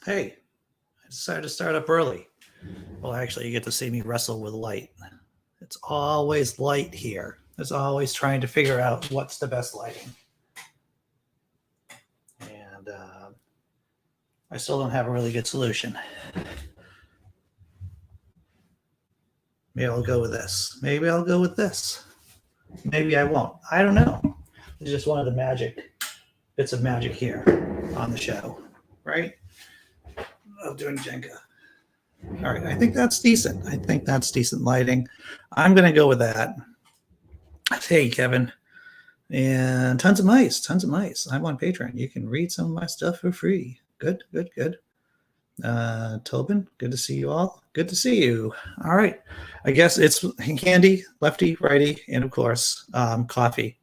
Hey, I decided to start up early. Well, actually, you get to see me wrestle with light. It's always light here. It's always trying to figure out what's the best lighting. And I still don't have a really good solution. Maybe I'll go with this. Maybe I'll go with this. Maybe I won't. I don't know. It's just one of the bits of magic here on the show, right? Of doing Jenga. All right, I think that's decent. I think that's decent lighting. I'm going to go with that. Hey, Kevin. And tons of mice. I'm on Patreon. You can read some of my stuff for free. Good. Tobin, good to see you all. Good to see you. All right. I guess it's handy, lefty, righty, and of course, coffee.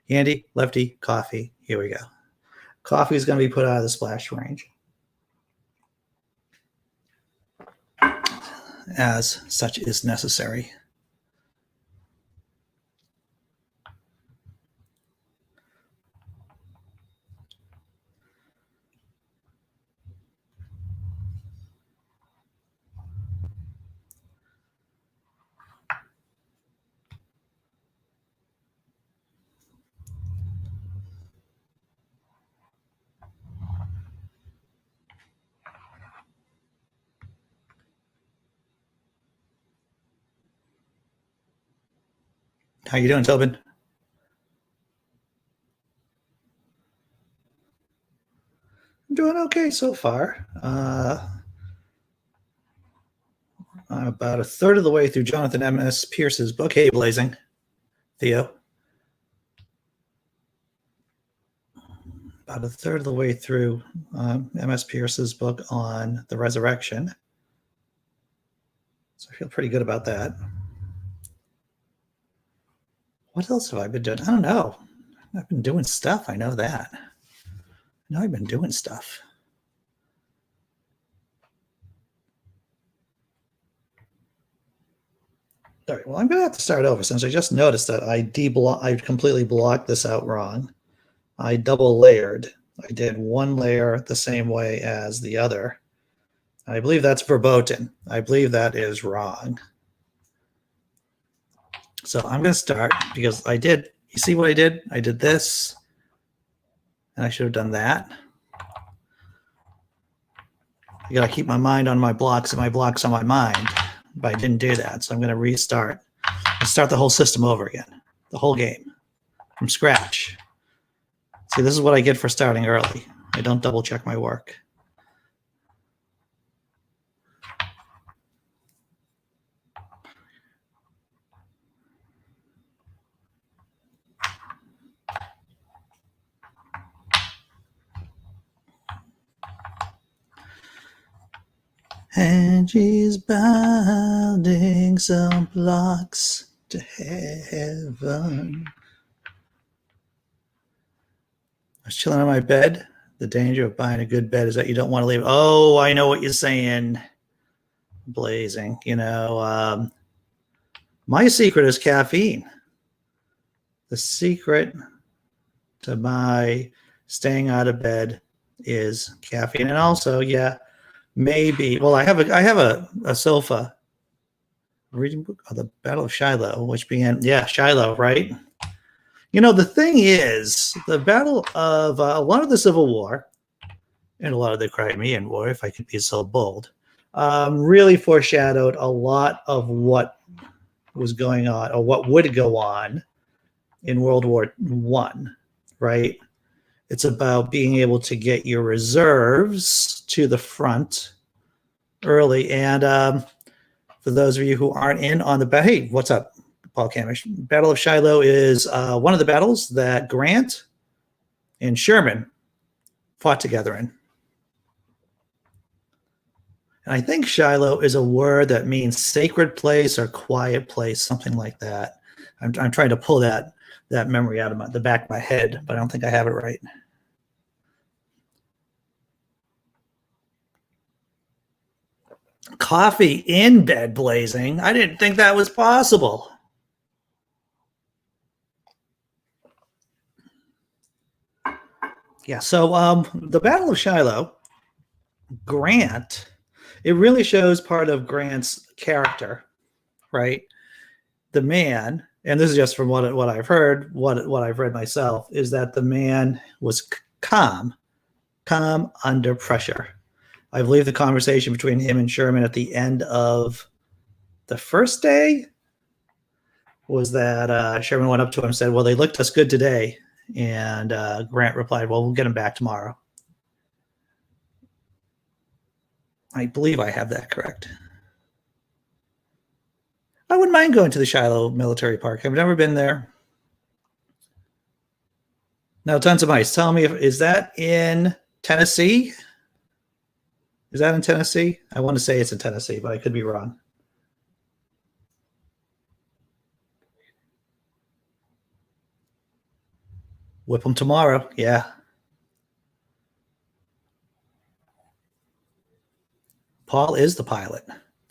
Handy, lefty, coffee. Here we go. Coffee is going to be put out of the splash range, as such is necessary. How you doing, Tobin? I'm doing okay so far. I'm about a third of the way through Jonathan M.S. Pierce's book, Hey Blazing, Theo. About a third of the way through M.S. Pierce's book on the resurrection. So I feel pretty good about that. What else have I been doing? I don't know. I've been doing stuff. I know that. I've been doing stuff. All right, well, I'm going to have to start over since I just noticed that I completely blocked this out wrong. I double layered. I did one layer the same way as the other. I believe that's verboten. I believe that is wrong. So I'm going to start because I did. You see what I did? I did this, and I should have done that. I got to keep my mind on my blocks and my blocks on my mind, but I didn't do that. So I'm going to restart and start the whole system over again, the whole game from scratch. See, this is what I get for starting early. I don't double check my work. And she's bounding some blocks to heaven. I was chilling on my bed. The danger of buying a good bed is that you don't want to leave. Oh, I know what you're saying. Blazing. My secret is caffeine. The secret to my staying out of bed is caffeine. And also, yeah, maybe. Well, I have a sofa reading book of the Battle of Shiloh, which began. Yeah, Shiloh, right? The thing is, the Battle of a lot of the Civil War and a lot of the Crimean War, if I could be so bold, really foreshadowed a lot of what was going on or what would go on in World War I, right? It's about being able to get your reserves to the front early. And for those of you who aren't in on the battle, hey, what's up, Paul Camish? Battle of Shiloh is one of the battles that Grant and Sherman fought together in. And I think Shiloh is a word that means sacred place or quiet place, something like that. I'm trying to pull that memory out of the back of my head, but I don't think I have it right. Coffee in bed blazing. I didn't think that was possible. Yeah, so the Battle of Shiloh Grant, it really shows part of Grant's character, right? The man, and this is just from what I've heard, what I've read myself, is that the man was calm under pressure. I believe the conversation between him and Sherman at the end of the first day was that Sherman went up to him and said, well, they looked us good today. And Grant replied, well, we'll get them back tomorrow. I believe I have that correct. I wouldn't mind going to the Shiloh Military Park. I've never been there. Now, Tons of Mice, tell me, is that in Tennessee? Is that in Tennessee? I want to say it's in Tennessee, but I could be wrong. Whip them tomorrow. Yeah. Paul is the pilot.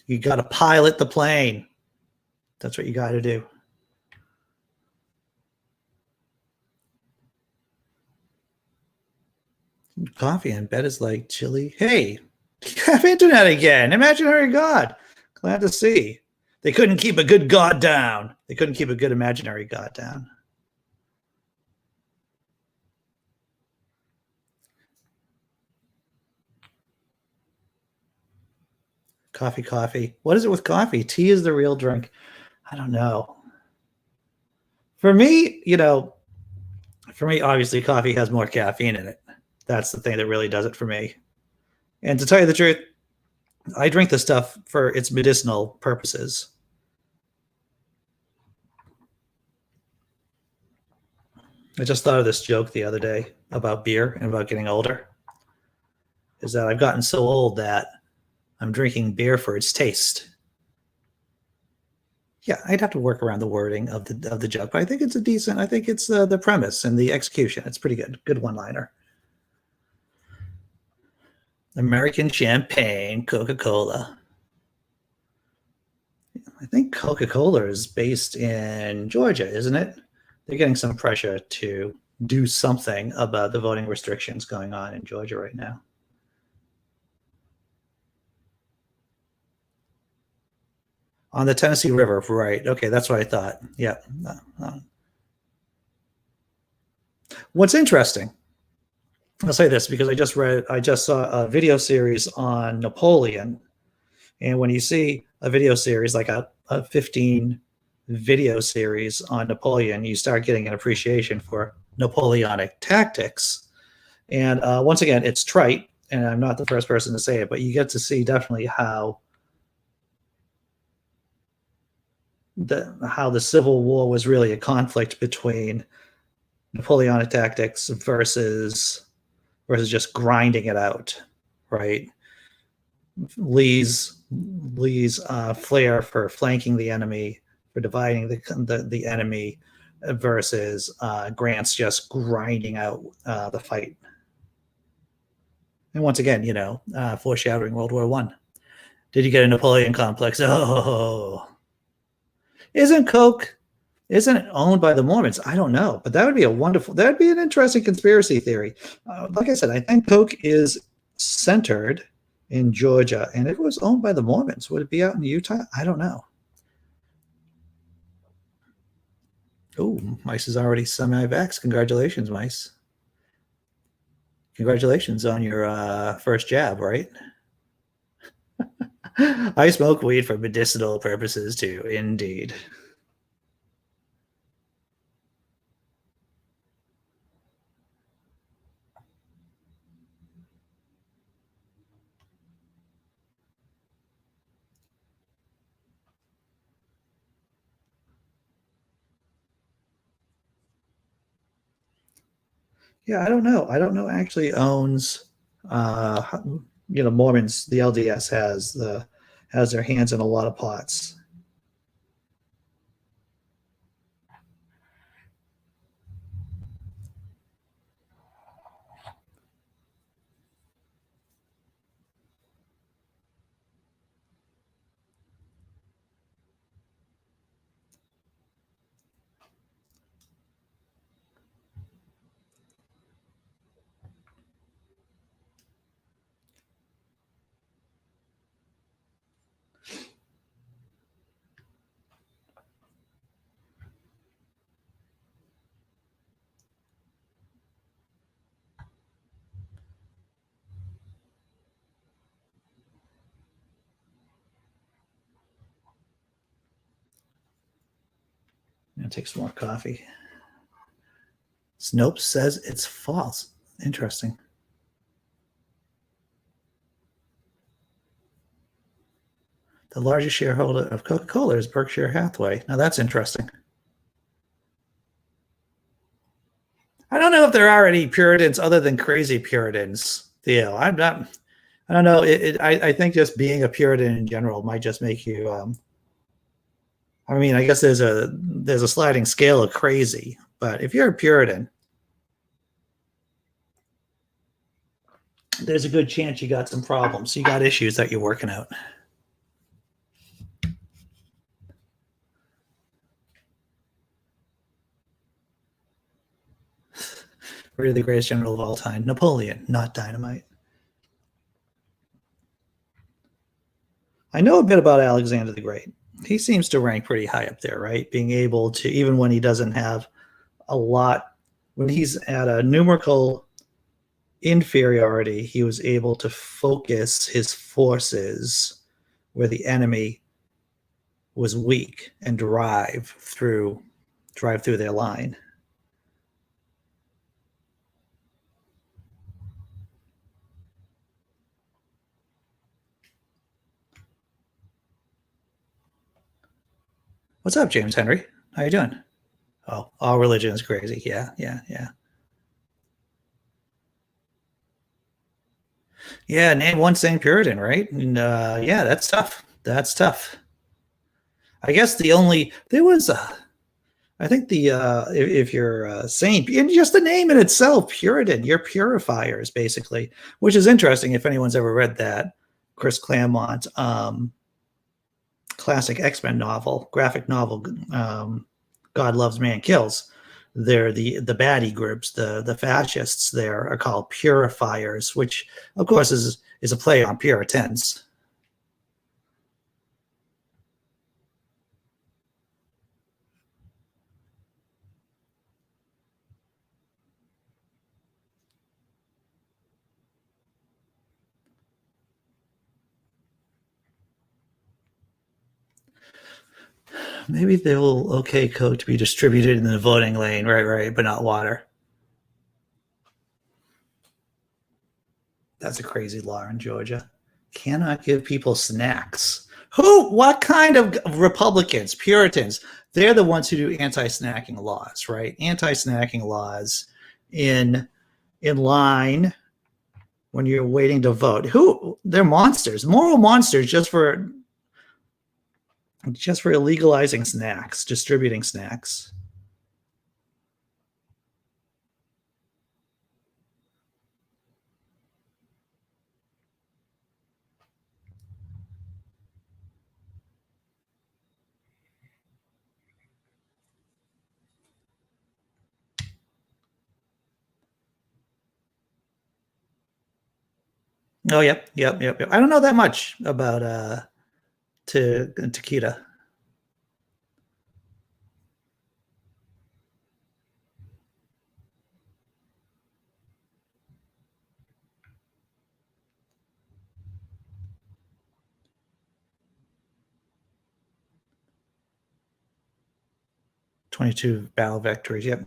You got to pilot the plane. That's what you got to do. Coffee in bed is like chili. Hey, you have internet again. Imaginary God. Glad to see. They couldn't keep a good God down. They couldn't keep a good imaginary God down. Coffee. What is it with coffee? Tea is the real drink. I don't know. For me, obviously coffee has more caffeine in it. That's the thing that really does it for me. And to tell you the truth, I drink the stuff for its medicinal purposes. I just thought of this joke the other day about beer and about getting older. Is that I've gotten so old that I'm drinking beer for its taste. Yeah, I'd have to work around the wording of the joke, but I think it's a decent. I think it's the premise and the execution. It's pretty good. Good one-liner. American champagne, Coca-Cola. I think Coca-Cola is based in Georgia, isn't it? They're getting some pressure to do something about the voting restrictions going on in Georgia right now. On the Tennessee River, right. Okay, that's what I thought. Yeah. What's interesting, I'll say this because I just saw a video series on Napoleon. And when you see a video series, like a 15 video series on Napoleon, you start getting an appreciation for Napoleonic tactics. And once again, it's trite, and I'm not the first person to say it, but you get to see definitely how the Civil War was really a conflict between Napoleonic tactics versus just grinding it out, right? Lee's flair for flanking the enemy, for dividing the enemy, versus Grant's just grinding out the fight. And once again, foreshadowing World War I. Did you get a Napoleon complex? Oh, isn't it owned by the Mormons? I don't know, but that would be an interesting conspiracy theory. Like I said, I think Coke is centered in Georgia, and if it was owned by the Mormons, would it be out in Utah? I don't know. Oh, Mice is already semi-vax. Congratulations, Mice. Congratulations on your first jab, right? I smoke weed for medicinal purposes too, indeed. Yeah, I don't know. I don't know actually owns Mormons. The LDS has their hands in a lot of pots. gonna take some more coffee. Snopes says it's false. Interesting. The largest shareholder of Coca-Cola is Berkshire Hathaway. Now that's interesting. I don't know if there are any Puritans other than crazy Puritans, Theo. I'm not. I don't know. I think just being a Puritan in general might just make you. I mean, I guess there's a sliding scale of crazy, but if you're a Puritan, there's a good chance you got some problems. You got issues that you're working out. Really the greatest general of all time, Napoleon, not Dynamite. I know a bit about Alexander the Great. He seems to rank pretty high up there, right? Being able to, even when he doesn't have a lot, when he's at a numerical inferiority, he was able to focus his forces where the enemy was weak and drive through their line. What's up, James Henry? How you doing? Oh, all religion is crazy. Yeah. Yeah, name one Saint Puritan, right? And yeah, that's tough. That's tough. I guess I think if you're a saint, and just the name in itself, Puritan, you're purifiers basically, which is interesting if anyone's ever read that Chris Claremont classic X-Men novel, graphic novel, God Loves Man Kills. They're the baddie groups, the fascists there are called purifiers, which of course is a play on Puritans. Maybe they will okay Coke to be distributed in the voting lane, right, but not water. That's a crazy law in Georgia. Cannot give people snacks. Who? What kind of Republicans, Puritans? They're the ones who do anti-snacking laws, right? Anti-snacking laws in line when you're waiting to vote. Who? They're monsters, moral monsters, just for illegalizing snacks, distributing snacks. Oh, yep. I don't know that much about Takeda. "22 battle victories." Yep.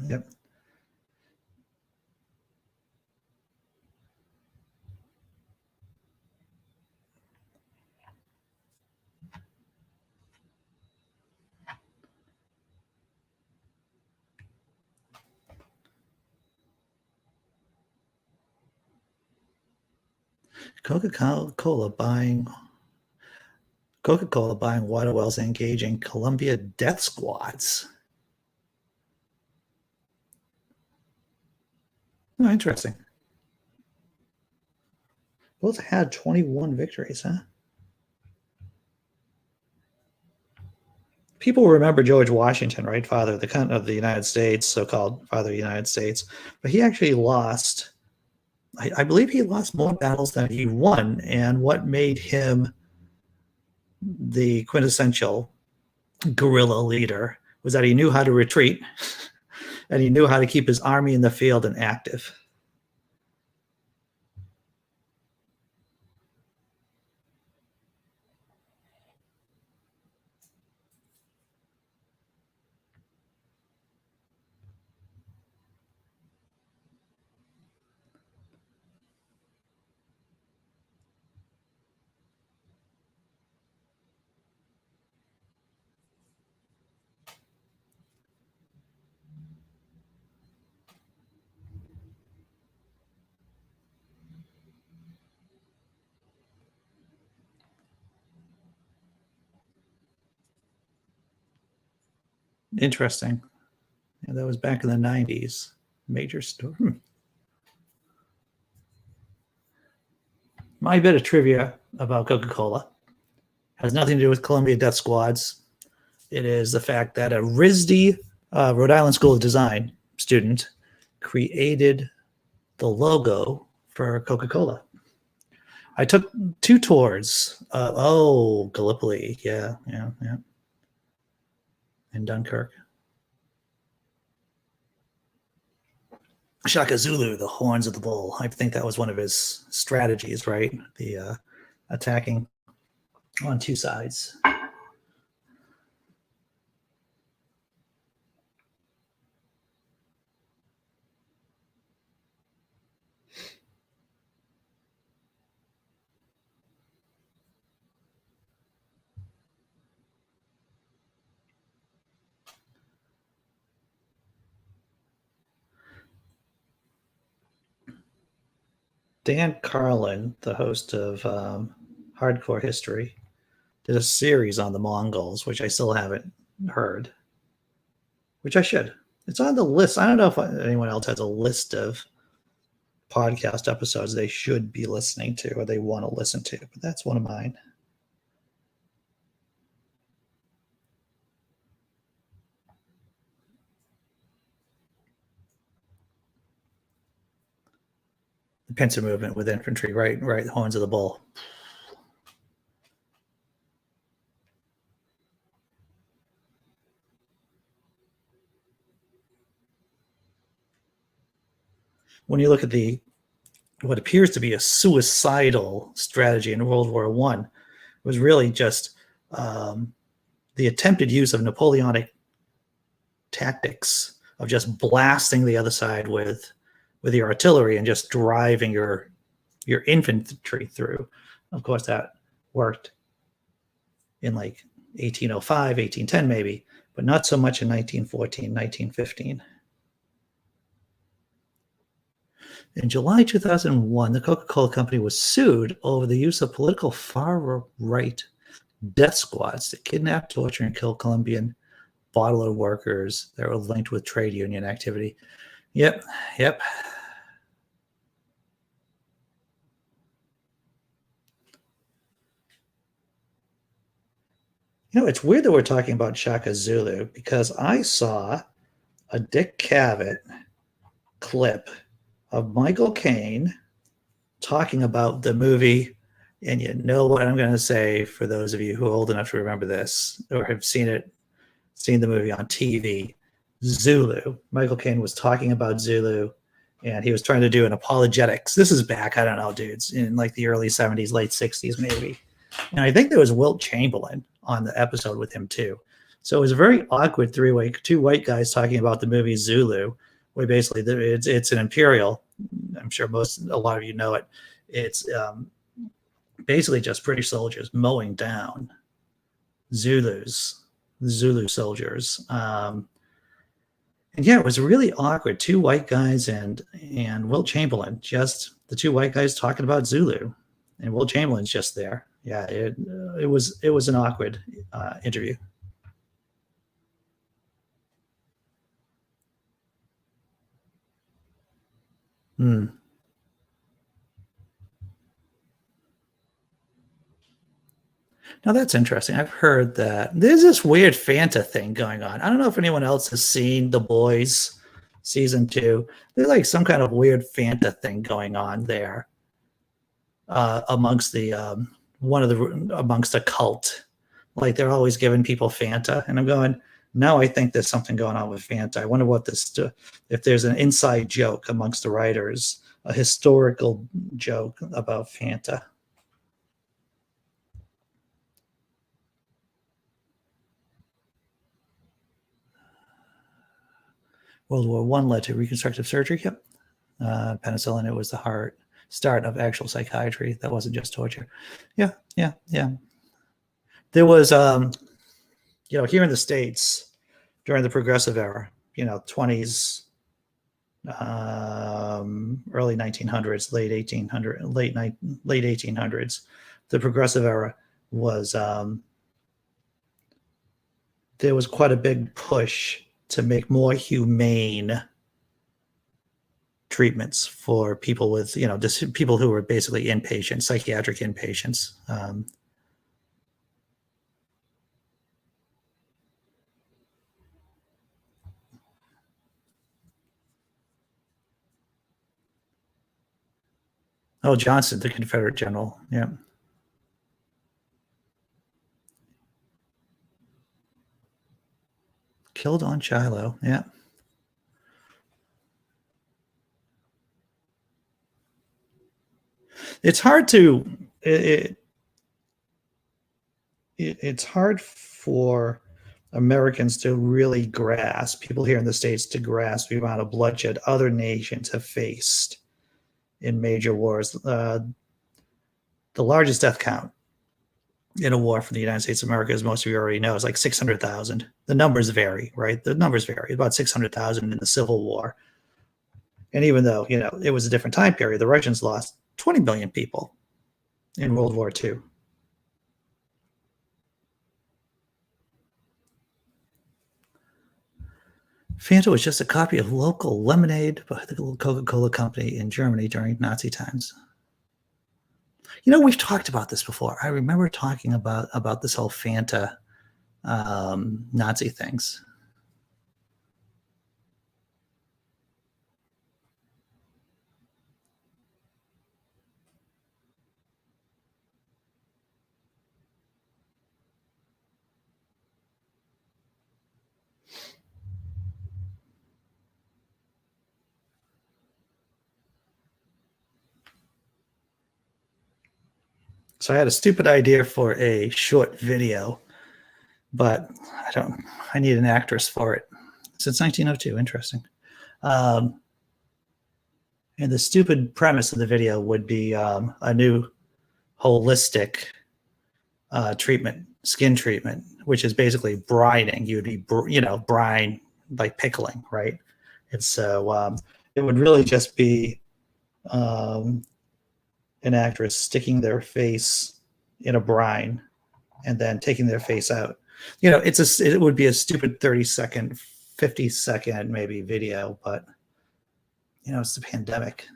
Coca-Cola buying water wells and engaging Colombia death squads. Oh, interesting. Both had 21 victories, huh? People remember George Washington, right? Father of the United States, so-called father of the United States. But he actually lost, I believe he lost more battles than he won. And what made him the quintessential guerrilla leader was that he knew how to retreat and he knew how to keep his army in the field and active. Interesting. Yeah, that was back in the 90s. Major storm. My bit of trivia about Coca-Cola has nothing to do with Columbia Death Squads. It is the fact that a RISD, Rhode Island School of Design student, created the logo for Coca-Cola. I took 2 tours. Gallipoli. Yeah. In Dunkirk. Shaka Zulu, the horns of the bull. I think that was one of his strategies, right? The attacking on 2 sides. Dan Carlin, the host of Hardcore History, did a series on the Mongols, which I still haven't heard, which I should. It's on the list. I don't know if anyone else has a list of podcast episodes they should be listening to or they want to listen to, but that's one of mine. The pincer movement with infantry, right, the horns of the bull. When you look at what appears to be a suicidal strategy in World War I, was really just the attempted use of Napoleonic tactics of just blasting the other side with your artillery and just driving your infantry through. Of course, that worked in like 1805, 1810 maybe, but not so much in 1914, 1915. In July 2001, the Coca-Cola Company was sued over the use of political far-right death squads to kidnap, torture, and kill Colombian bottler workers that were linked with trade union activity. Yep. You know, it's weird that we're talking about Shaka Zulu because I saw a Dick Cavett clip of Michael Caine talking about the movie, and you know what I'm going to say for those of you who are old enough to remember this or have seen the movie on TV, Zulu. Michael Caine was talking about Zulu, and he was trying to do an apologetics. This is back, I don't know, dudes, in like the early 70s, late 60s maybe. And I think there was Wilt Chamberlain on the episode with him too. So it was a very awkward 3-way, 2 white guys talking about the movie Zulu, where basically it's an imperial. I'm sure a lot of you know it. It's basically just British soldiers mowing down Zulu soldiers. And yeah, it was really awkward. 2 white guys and Wilt Chamberlain, just the 2 white guys talking about Zulu, and Wilt Chamberlain's just there. Yeah, it was an awkward interview. Now that's interesting. I've heard that there's this weird Fanta thing going on. I don't know if anyone else has seen The Boys season 2. There's like some kind of weird Fanta thing going on there amongst a cult. Like they're always giving people Fanta, and I'm going, now I think there's something going on with Fanta. I wonder if there's an inside joke amongst the writers, a historical joke about Fanta. World War I led to reconstructive surgery. Yep. Penicillin, it was the start of actual psychiatry. That wasn't just torture. Yeah. There was, here in the States during the Progressive Era, 20s, early 1900s, late 1800s, the Progressive Era was there was quite a big push to make more humane treatments for people with, just people who were basically inpatients, psychiatric inpatients. Oh, Johnson, the Confederate general. Yeah. Killed on Shiloh. Yeah. It's hard to it's hard for Americans to really grasp, people here in the States to grasp the amount of bloodshed other nations have faced in major wars. The largest death count in a war for the United States of America, as most of you already know, is like 600,000. The numbers vary, right? The numbers vary. About 600,000 in the Civil War. And even though, it was a different time period, the Russians lost 20 million people in World War II. Fanta was just a copy of local lemonade by the Coca-Cola company in Germany during Nazi times. We've talked about this before. I remember talking about this whole Fanta Nazi things. So I had a stupid idea for a short video, but I need an actress for it. Since 1902, interesting. And the stupid premise of the video would be a new holistic skin treatment, which is basically brining. You'd be, brine, like pickling, right? And so it would really just be an actress sticking their face in a brine and then taking their face out. It would be a stupid 30-second, 50-second maybe video, but it's the pandemic.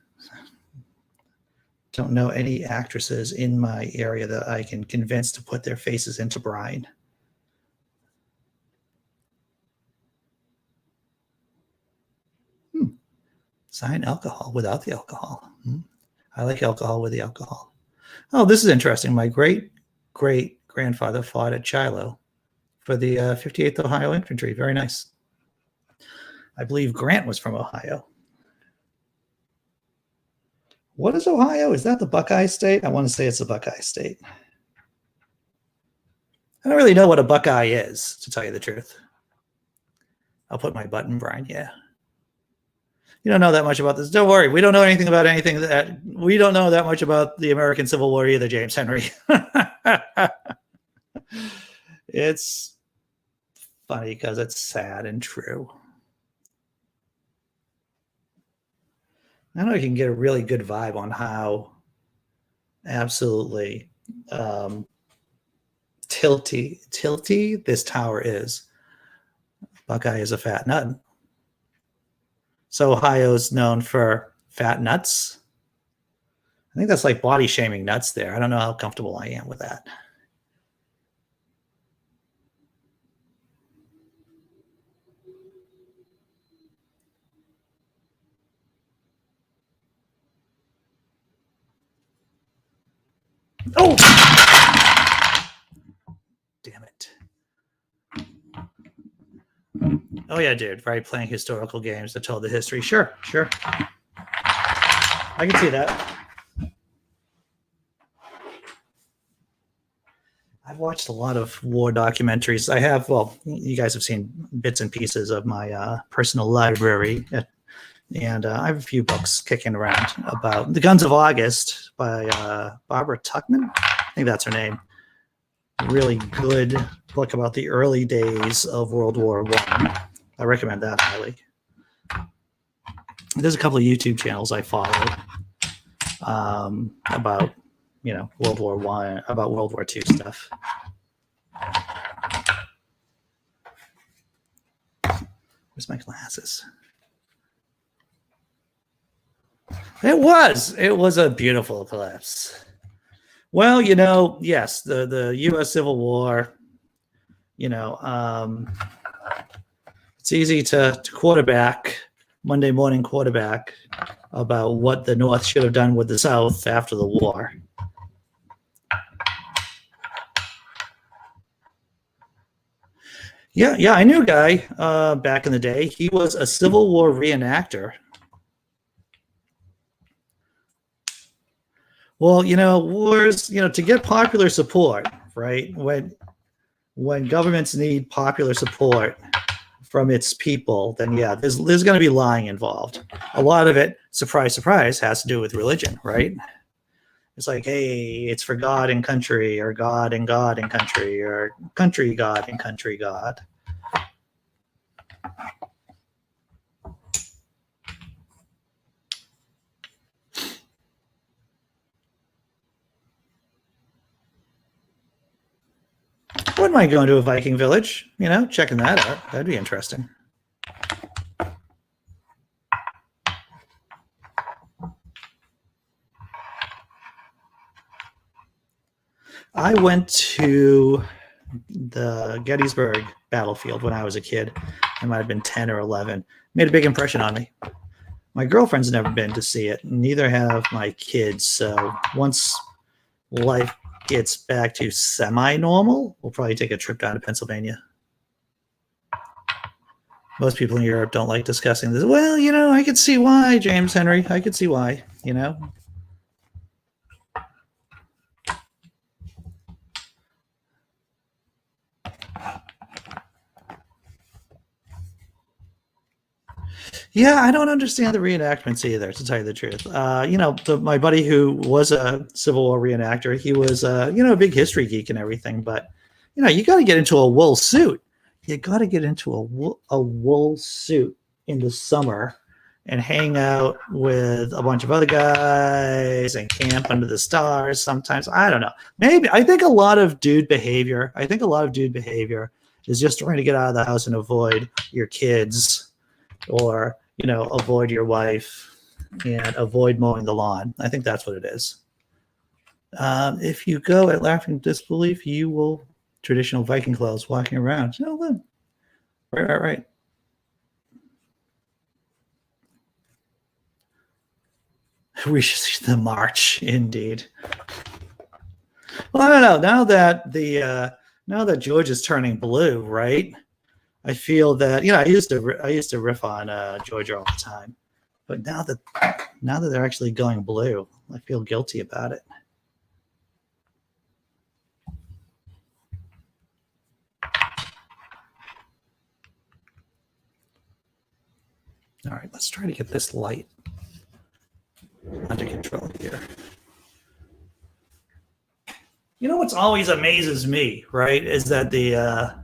Don't know any actresses in my area that I can convince to put their faces into brine. Sign alcohol without the alcohol. I like alcohol with the alcohol. Oh, this is interesting. My great-great-grandfather fought at Shiloh for the 58th Ohio Infantry. Very nice. I believe Grant was from Ohio. What is Ohio? Is that the Buckeye State? I want to say it's the Buckeye State. I don't really know what a Buckeye is, to tell you the truth. I'll put my butt in brine, yeah. You don't know that much about this. Don't worry. We don't know anything about anything we don't know that much about the American Civil War either, James Henry. It's funny because it's sad and true. I know you can get a really good vibe on how absolutely tilty this tower is. Buckeye is a fat nut. So Ohio's known for fat nuts. I think that's like body shaming nuts there. I don't know how comfortable I am with that. Oh! Damn it. Oh, yeah, dude. Right, playing historical games that tell the history. Sure. I can see that. I've watched a lot of war documentaries. I have, you guys have seen bits and pieces of my personal library. And I have a few books kicking around about The Guns of August by Barbara Tuchman. I think that's her name. Really good book about the early days of World War I. I recommend that highly. There's a couple of YouTube channels I follow about, World War I, about World War II stuff. Where's my glasses? It was a beautiful eclipse. Well, yes, the U.S. Civil War, it's easy to quarterback, Monday morning quarterback, about what the North should have done with the South after the war. Yeah, I knew a guy back in the day. He was a Civil War reenactor. Well, wars, to get popular support, right? When governments need popular support from its people, then yeah, there's going to be lying involved. A lot of it, surprise, surprise, has to do with religion, right? It's like, hey, it's for God and country, or God and God and country, or country God and country God. Wouldn't mind going to a Viking village, checking that out. That'd be interesting. I went to the Gettysburg battlefield when I was a kid. I might have been 10 or 11. Made a big impression on me. My girlfriend's never been to see it. Neither have my kids. So once life gets back to semi-normal, we'll probably take a trip down to Pennsylvania. Most people in Europe don't like discussing this. Well, I could see why, James Henry. I could see why, Yeah, I don't understand the reenactments either, to tell you the truth. My buddy who was a Civil War reenactor, he was, a big history geek and everything. But, you got to get into a wool suit. You got to get into a wool suit in the summer and hang out with a bunch of other guys and camp under the stars sometimes. I don't know. Maybe. I think a lot of dude behavior is just trying to get out of the house and avoid your kids, or avoid your wife and avoid mowing the lawn. I think that's what it is. If you go at laughing disbelief, you will traditional Viking clothes walking around. Right. We should see the march, indeed. Well, I don't know. Now that George is turning blue, right? I feel that I used to riff on Georgia all the time, but now that they're actually going blue, I feel guilty about it. All right, let's try to get this light under control here. What's always amazes me, right, is that the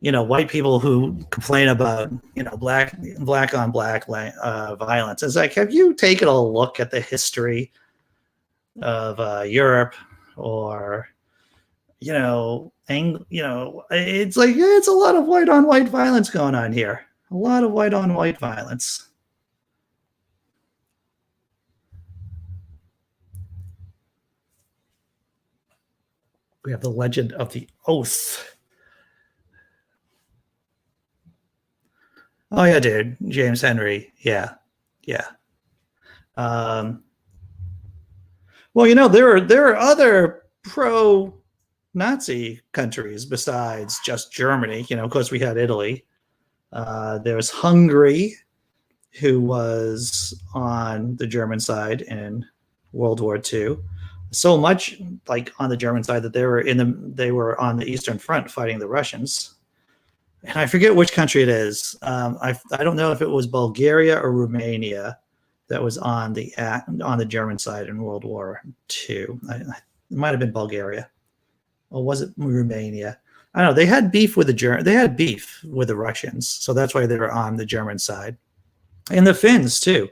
white people who complain about, black on black violence. It's like, have you taken a look at the history of Europe, or, it's like, it's a lot of white on white violence going on here. A lot of white on white violence. We have the legend of the oath. Oh yeah, dude, James Henry. Yeah. Well, there are other pro-Nazi countries besides just Germany. Of course, we had Italy. There's Hungary, who was on the German side in World War II. So much like on the German side that they were on the Eastern Front fighting the Russians. And I forget which country it is. I don't know if it was Bulgaria or Romania that was on the German side in World War II. It might have been Bulgaria, or was it Romania? I don't know. They had beef with the Russians, so that's why they were on the German side. And the Finns too.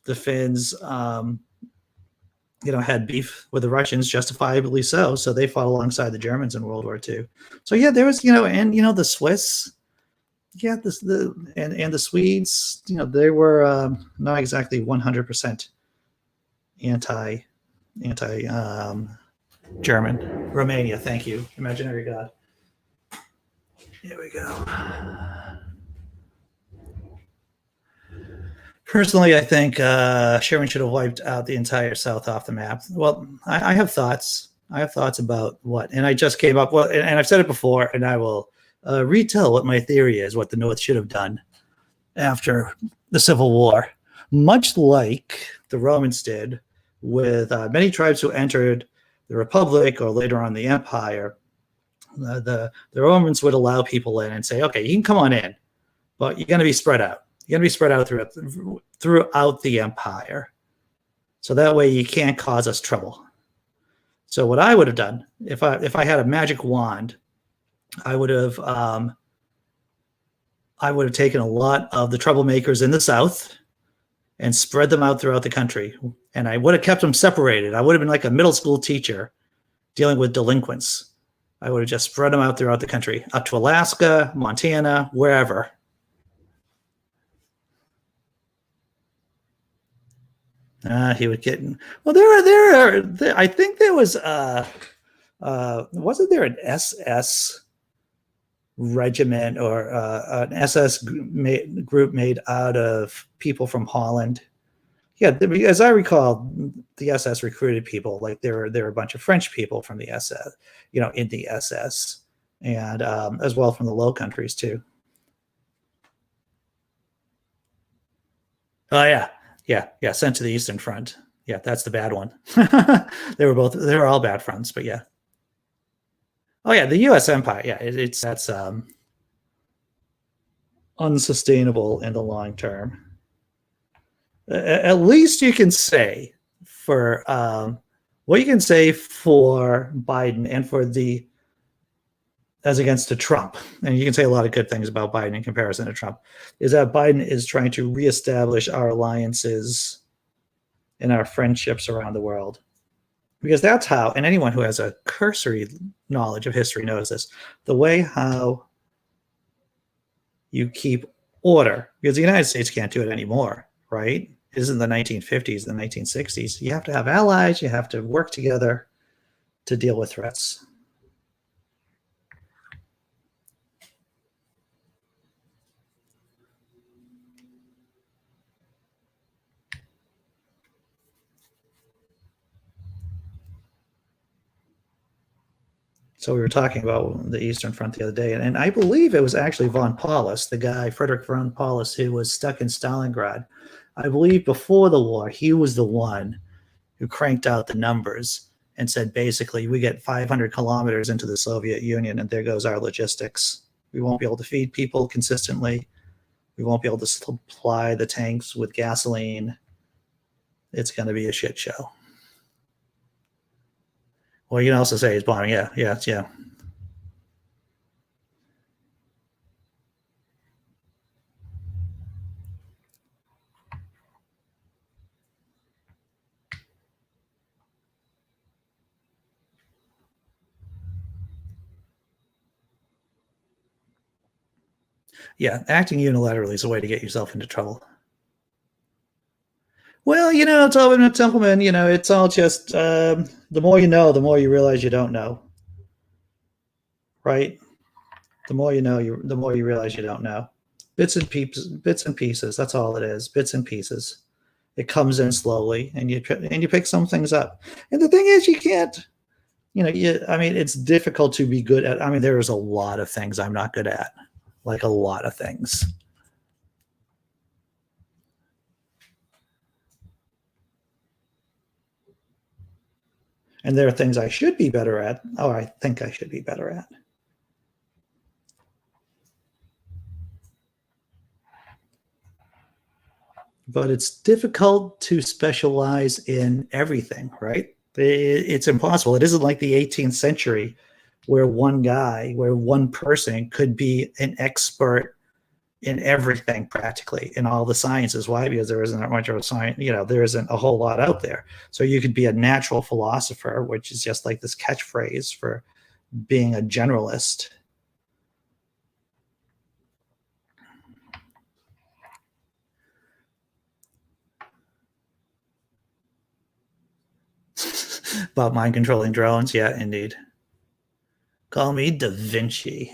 The Finns, had beef with the Russians, justifiably so. So they fought alongside the Germans in World War II. So yeah, there was, and the Swiss, yeah, and the Swedes, they were not exactly 100% anti German. Romania, thank you, imaginary god. Here we go. Personally, I think Sherman should have wiped out the entire South off the map. Well, I have thoughts. I have thoughts about what, and I just came up. Well, and I've said it before, and I will retell what my theory is. What the North should have done after the Civil War, much like the Romans did with many tribes who entered the Republic or later on the Empire. The Romans would allow people in and say, "Okay, you can come on in, but you're going to be spread out. You're going to be spread out throughout the empire. So that way you can't cause us trouble." So what I would have done, if I had a magic wand, I would have taken a lot of the troublemakers in the South and spread them out throughout the country. And I would have kept them separated. I would have been like a middle school teacher dealing with delinquents. I would have just spread them out throughout the country, up to Alaska, Montana, wherever. He would get. Well, there. I think there was. Wasn't there an SS regiment or an SS group made out of people from Holland? Yeah, as I recall, the SS recruited people. Like there were a bunch of French people from the SS, in the SS, and as well from the Low Countries too. Oh yeah. Yeah, sent to the Eastern Front. Yeah, that's the bad one. They were all bad fronts, but yeah. Oh yeah, the U.S. Empire. Yeah, that's unsustainable in the long term. At least you can say for what you can say for Biden and for as against to Trump, and you can say a lot of good things about Biden in comparison to Trump, is that Biden is trying to reestablish our alliances and our friendships around the world. Because that's how, and anyone who has a cursory knowledge of history knows this, the way how you keep order, because the United States can't do it anymore, right? It isn't the 1950s, the 1960s. You have to have allies, you have to work together to deal with threats. So we were talking about the Eastern Front the other day, and I believe it was actually von Paulus, the guy, Frederick von Paulus, who was stuck in Stalingrad. I believe before the war, he was the one who cranked out the numbers and said, basically, we get 500 kilometers into the Soviet Union, and there goes our logistics. We won't be able to feed people consistently. We won't be able to supply the tanks with gasoline. It's going to be a shit show. Well, you can also say he's bombing. Yeah. Yeah, acting unilaterally is a way to get yourself into trouble. Well, Tobin Templeman, it's all just the more you know, the more you realize you don't know. Right? The more you know, the more you realize you don't know. Bits and pieces. That's all it is. Bits and pieces. It comes in slowly, and you pick some things up. And the thing is, you can't. It's difficult to be good at. There's a lot of things I'm not good at, like a lot of things. And there are things I should be better at, or I think I should be better at. But it's difficult to specialize in everything, right? It's impossible. It isn't like the 18th century where one person could be an expert in everything practically, in all the sciences. Why? Because there isn't that much of a science, there isn't a whole lot out there. So you could be a natural philosopher, which is just like this catchphrase for being a generalist. About mind controlling drones, yeah, indeed. Call me Da Vinci.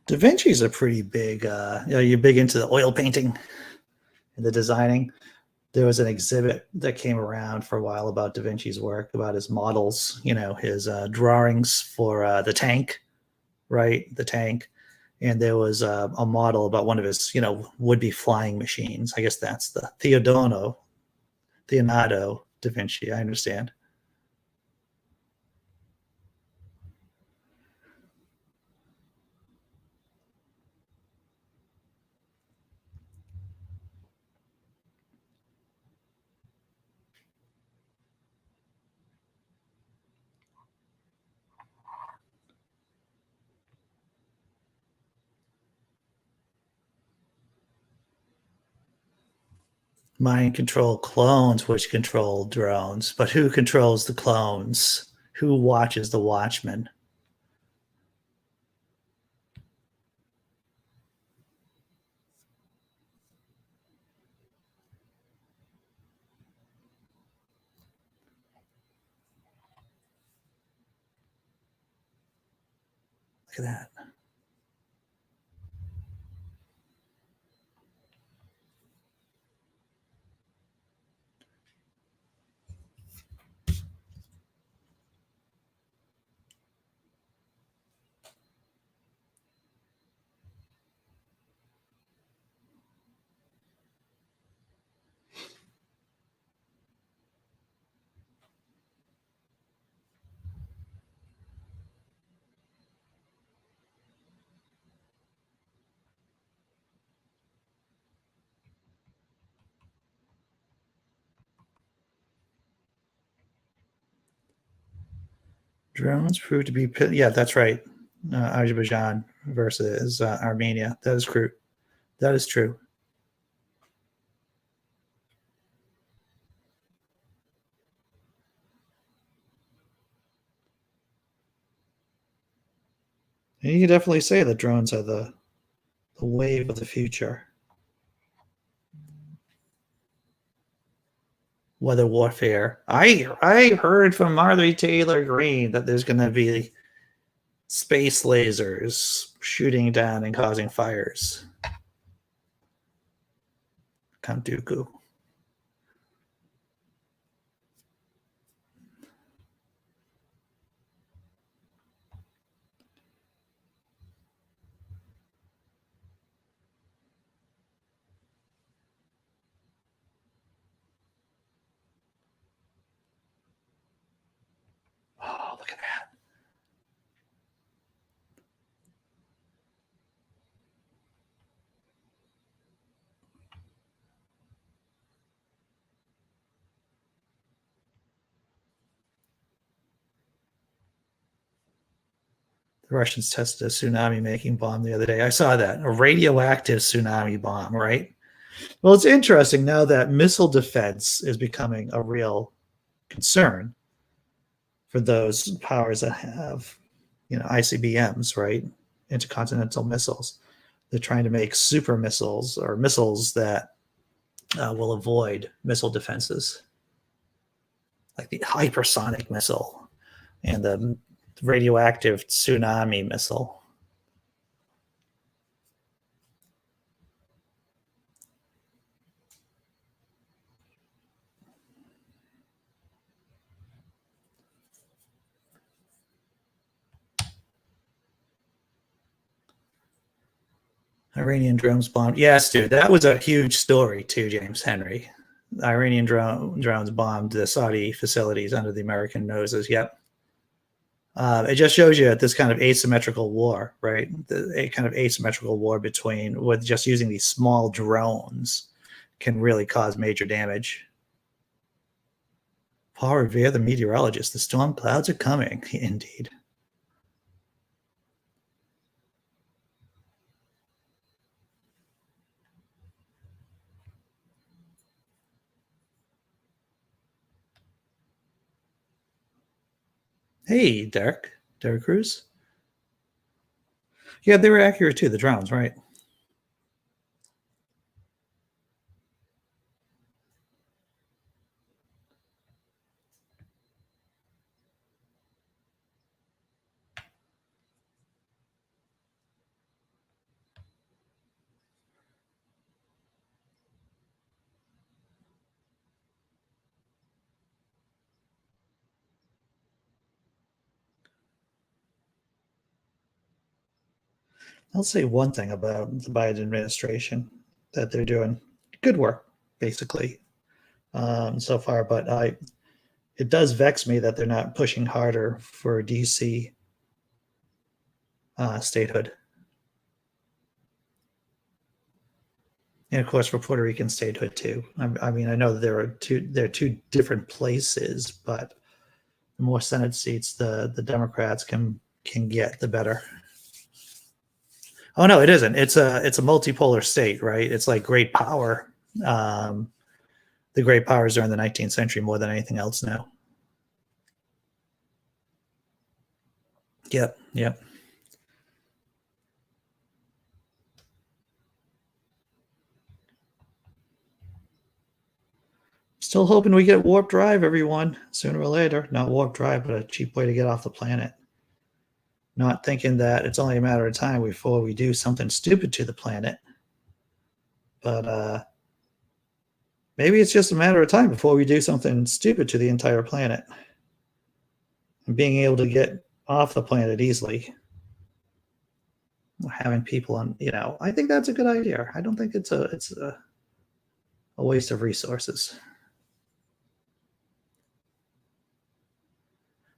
Da Vinci's a pretty big, you're big into the oil painting and the designing. There was an exhibit that came around for a while about Da Vinci's work, about his models, his drawings for the tank, right? The tank. And there was a model about one of his, would-be flying machines. I guess that's the Leonardo da Vinci. I understand. Mind control clones, which control drones. But who controls the clones? Who watches the watchmen? Look at that. Drones proved to be, yeah, that's right. Azerbaijan versus Armenia. That is true. That is true. And you can definitely say that drones are the wave of the future. Weather warfare. I heard from Marjorie Taylor Greene that there's going to be space lasers shooting down and causing fires. Count Dooku. Oh, look at that. The Russians tested a tsunami making bomb the other day. I saw that. A radioactive tsunami bomb, right? Well, it's interesting now that missile defense is becoming a real concern for those powers that have, ICBMs, right? Intercontinental missiles. They're trying to make super missiles or missiles that will avoid missile defenses, like the hypersonic missile and the radioactive tsunami missile. Iranian drones bombed. Yes, dude, that was a huge story too, James Henry. Iranian drones bombed the Saudi facilities under the American noses. Yep. It just shows you this kind of asymmetrical war, right? A kind of asymmetrical war with just using these small drones can really cause major damage. Paul Revere, the meteorologist, the storm clouds are coming. Indeed. Hey, Derek Cruz. Yeah, they were accurate too, the drones, right? I'll say one thing about the Biden administration, that they're doing good work, basically, so far. But it does vex me that they're not pushing harder for DC statehood, and of course for Puerto Rican statehood too. I mean, I know that there are two different places, but the more Senate seats the Democrats can get, the better. Oh no, it isn't. It's a multipolar state, right? It's like great power. Um, the great powers during the 19th century more than anything else now. Yep, yep. Still hoping we get warp drive, everyone, sooner or later. Not warp drive, but a cheap way to get off the planet. Not thinking that it's only a matter of time before we do something stupid to the planet. But maybe it's just a matter of time before we do something stupid to the entire planet. And being able to get off the planet easily, having people on, I think that's a good idea. I don't think it's a waste of resources.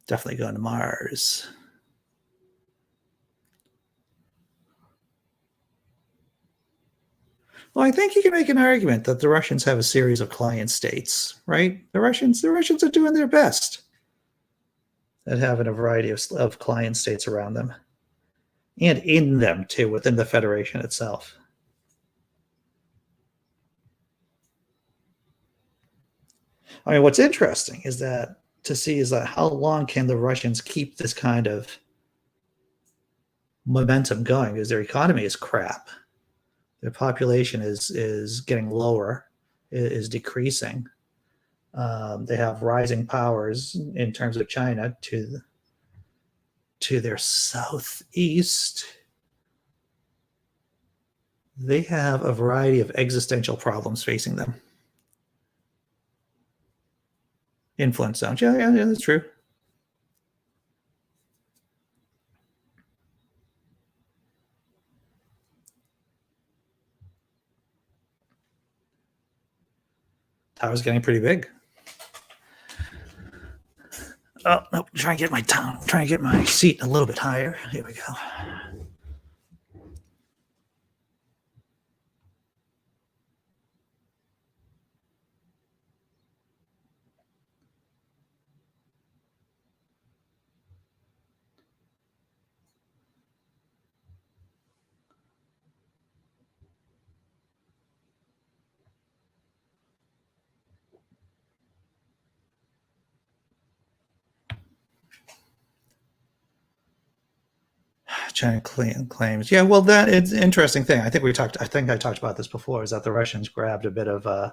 Definitely going to Mars. Well, I think you can make an argument that the Russians have a series of client states, right? The Russians are doing their best at having a variety of client states around them, and in them too, within the Federation itself. I mean, what's interesting is that how long can the Russians keep this kind of momentum going? Because their economy is crap. Their population is getting lower, is decreasing. They have rising powers in terms of China to their southeast. They have a variety of existential problems facing them. Influence zones. Yeah, that's true. Tower's getting pretty big. Oh, no, try and get my seat a little bit higher. Here we go. China claims. Yeah, well, that it's an interesting thing. I think I talked about this before. Is that the Russians grabbed a bit of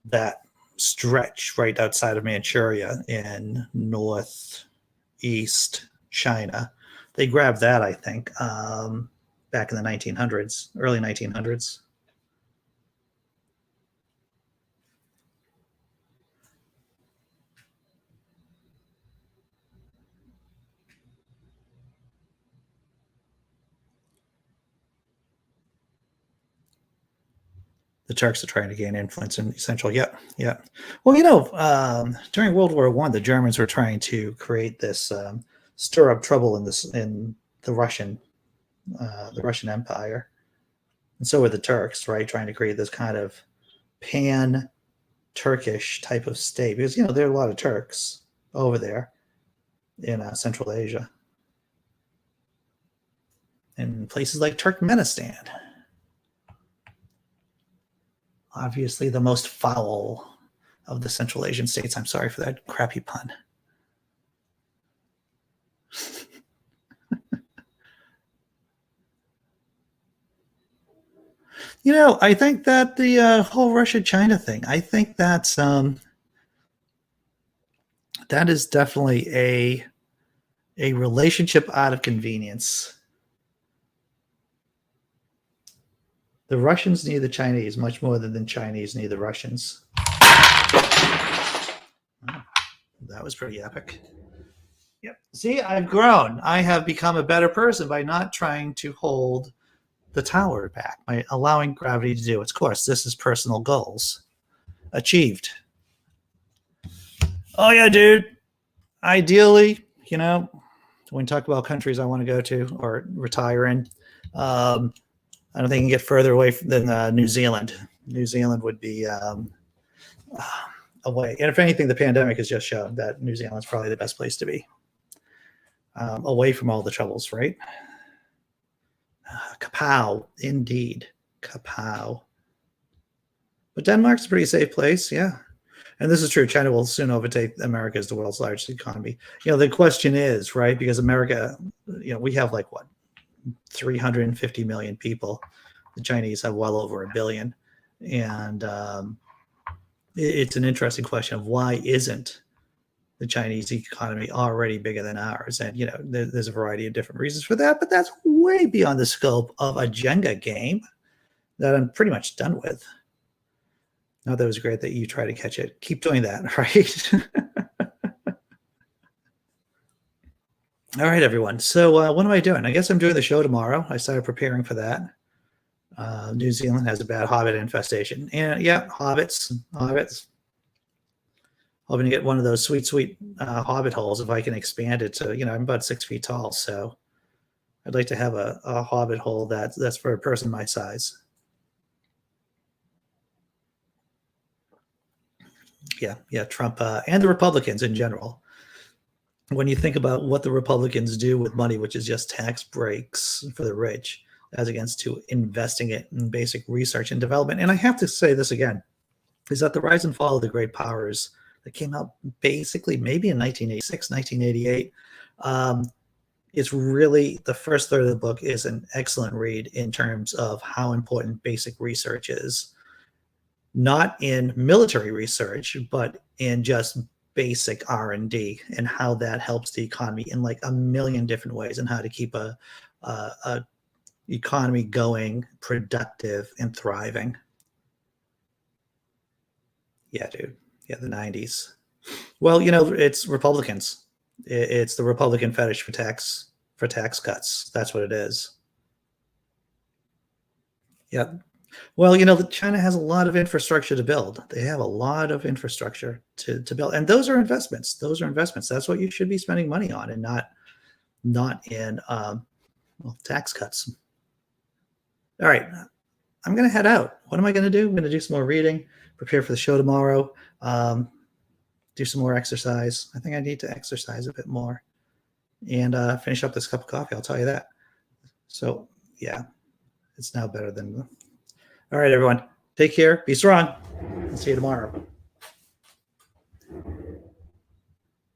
that stretch right outside of Manchuria in northeast China. They grabbed that, I think, back in the 1900s, early 1900s. The Turks are trying to gain influence in Central. Yeah. Well, during World War I, the Germans were trying to create this stir up trouble in the Russian Empire, and so were the Turks, right? Trying to create this kind of pan-Turkish type of state because there are a lot of Turks over there in Central Asia, in places like Turkmenistan. Obviously, the most foul of the Central Asian states. I'm sorry for that crappy pun. I think that the whole Russia-China thing, I think that is definitely a relationship out of convenience. The Russians need the Chinese much more than the Chinese need the Russians. Oh, that was pretty epic. Yep. See, I've grown. I have become a better person by not trying to hold the tower back, by allowing gravity to do its course. This is personal goals achieved. Oh yeah, dude. Ideally, when we talk about countries I want to go to or retire in, I don't think you can get further away than New Zealand. New Zealand would be away. And if anything, the pandemic has just shown that New Zealand's probably the best place to be. Away from all the troubles, right? Kapow, indeed. Kapow. But Denmark's a pretty safe place, yeah. And this is true. China will soon overtake America as the world's largest economy. The question is, right, because America, we have 350 million people. The Chinese have well over 1 billion. And it's an interesting question of why isn't the Chinese economy already bigger than ours? And, there's a variety of different reasons for that, but that's way beyond the scope of a Jenga game that I'm pretty much done with. Now, that was great that you try to catch it. Keep doing that, right? All right, everyone. So what am I doing? I guess I'm doing the show tomorrow. I started preparing for that. New Zealand has a bad hobbit infestation. And yeah, hobbits. Hoping to get one of those sweet hobbit holes if I can expand it to, I'm about 6 feet tall. So I'd like to have a hobbit hole that's for a person my size. Yeah, Trump and the Republicans in general. When you think about what the Republicans do with money, which is just tax breaks for the rich, as against to investing it in basic research and development. And I have to say this again, is that the rise and fall of the great powers that came out basically maybe in 1986, 1988, it's really, the first third of the book is an excellent read in terms of how important basic research is. Not in military research, but in just basic R&D and how that helps the economy in a million different ways, and how to keep a economy going, productive, and thriving. Yeah, dude. Yeah, the 90s. Well, it's Republicans. It's the Republican fetish for tax cuts. That's what it is. Yeah. Well, China has a lot of infrastructure to build. They have a lot of infrastructure to build. And those are investments. That's what you should be spending money on, and not in tax cuts. All right. I'm going to head out. What am I going to do? I'm going to do some more reading, prepare for the show tomorrow, do some more exercise. I think I need to exercise a bit more, and finish up this cup of coffee. I'll tell you that. So, yeah, it's now better than... All right, everyone. Take care. Be strong. I'll see you tomorrow.